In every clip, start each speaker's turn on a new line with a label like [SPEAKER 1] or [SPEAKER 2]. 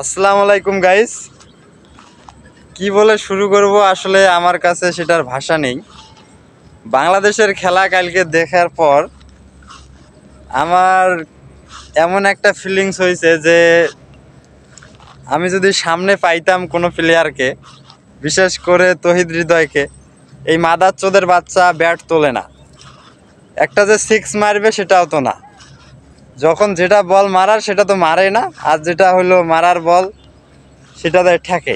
[SPEAKER 1] আসসালামু আলাইকুম গাইস। কি বলে শুরু করব আসলে আমার কাছে সেটার ভাষা নেই। বাংলাদেশের খেলা কালকে দেখার পর আমার এমন একটা ফিলিংস হয়েছে যে আমি যদি সামনে পাইতাম কোনো প্লেয়ারকে, বিশেষ করে তহিদ হৃদয়কে, এই মাদারচোদের বাচ্চা ব্যাট তোলে না, একটা যে সিক্স মারবে সেটাও তো না, যখন যেটা বল মারার সেটা তো মারে না, আর যেটা হলো মারার বল সেটা তো ঠেকে।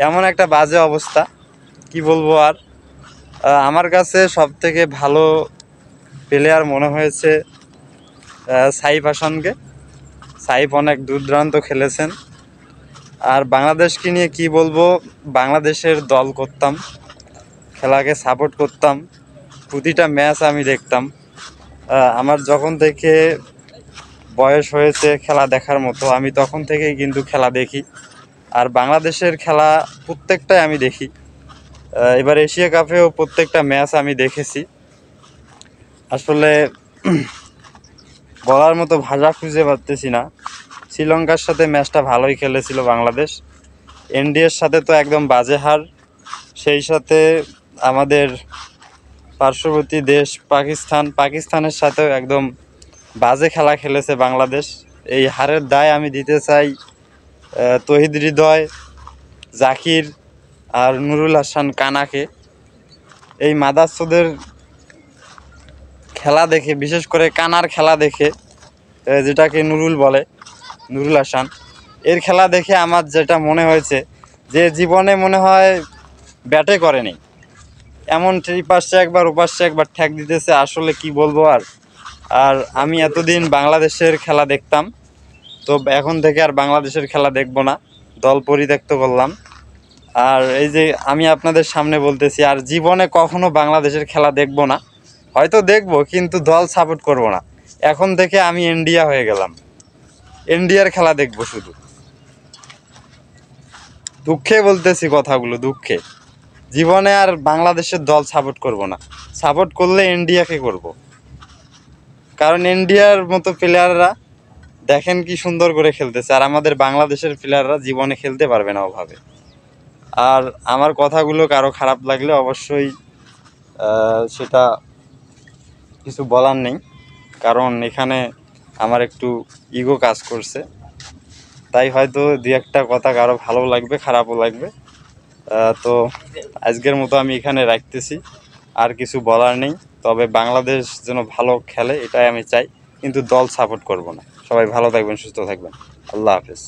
[SPEAKER 1] এমন একটা বাজে অবস্থা, কি বলবো আর। আমার কাছে সব থেকে ভালো প্লেয়ার মনে হয়েছে সাইফ হাসানকে। সাইফ অনেক দুর্দান্ত খেলেছেন। আর বাংলাদেশকে নিয়ে কি বলবো, বাংলাদেশের দল করতাম, খেলাকে সাপোর্ট করতাম, প্রতিটা ম্যাচ আমি দেখতাম। আমার যখন থেকে বয়স হয়েছে খেলা দেখার মতো, আমি তখন থেকেই কিন্তু খেলা দেখি। আর বাংলাদেশের খেলা প্রত্যেকটাই আমি দেখি। এবার এশিয়া কাপেও প্রত্যেকটা ম্যাচ আমি দেখেছি। আসলে বলার মতো ভাষা খুঁজে পাচ্তেছি না। শ্রীলঙ্কার সাথে ম্যাচটা ভালোই খেলেছিল বাংলাদেশ, ইন্ডিয়ার সাথে তো একদম বাজে হার। সেই সাথে আমাদের পার্শ্ববর্তী দেশ পাকিস্তানের সাথেও একদম বাজে খেলা খেলেছে বাংলাদেশ। এই হারের দায় আমি দিতে চাই তহিদ হৃদয়, জাকির আর নুরুল হাসান কানাকে। এই মাদারচোদের খেলা দেখে, বিশেষ করে কানার খেলা দেখে, যেটাকে নুরুল বলে, নুরুল হাসান, এর খেলা দেখে আমার যেটা মনে হয়েছে যে জীবনে মনে হয় ব্যাটে করেনি, এমন পাশে একবার ওপাশে একবার ঠ্যাক দিতেছে। আসলে কি বলবো আর। আর আমি এতদিন বাংলাদেশের খেলা দেখতাম, তো এখন থেকে আর বাংলাদেশের খেলা দেখব না, দল পরিত্যক্ত করলাম। আর এই যে আমি আপনাদের সামনে বলতেছি, আর জীবনে কখনো বাংলাদেশের খেলা দেখব না, হয়তো দেখব কিন্তু দল সাপোর্ট করব না। এখন থেকে আমি ইন্ডিয়া হয়ে গেলাম, ইন্ডিয়ার খেলা দেখব শুধু। দুঃখে বলতেছি কথাগুলো, দুঃখে। জীবনে আর বাংলাদেশের দল সাপোর্ট করব না, সাপোর্ট করলে ইন্ডিয়াকে করব। কারণ ইন্ডিয়ার মতো প্লেয়াররা দেখেন কি সুন্দর করে খেলতেছে, আর আমাদের বাংলাদেশের প্লেয়াররা জীবনে খেলতে পারবে না ওভাবে। আর আমার কথাগুলো কারো খারাপ লাগলে অবশ্যই সেটা কিছু বলার নেই, কারণ এখানে আমার একটু ইগো কাজ করছে, তাই হয়তো দু একটা কথা কারো ভালো লাগবে, খারাপও লাগবে। তো আজকের মতো আমি এখানে রাখতেছি, আর কিছু বলার নেই। তবে বাংলাদেশ যেন ভালো খেলে এটাই আমি চাই, কিন্তু দল সাপোর্ট করব না। সবাই ভালো থাকবেন, সুস্থ থাকবেন। আল্লাহ হাফেজ।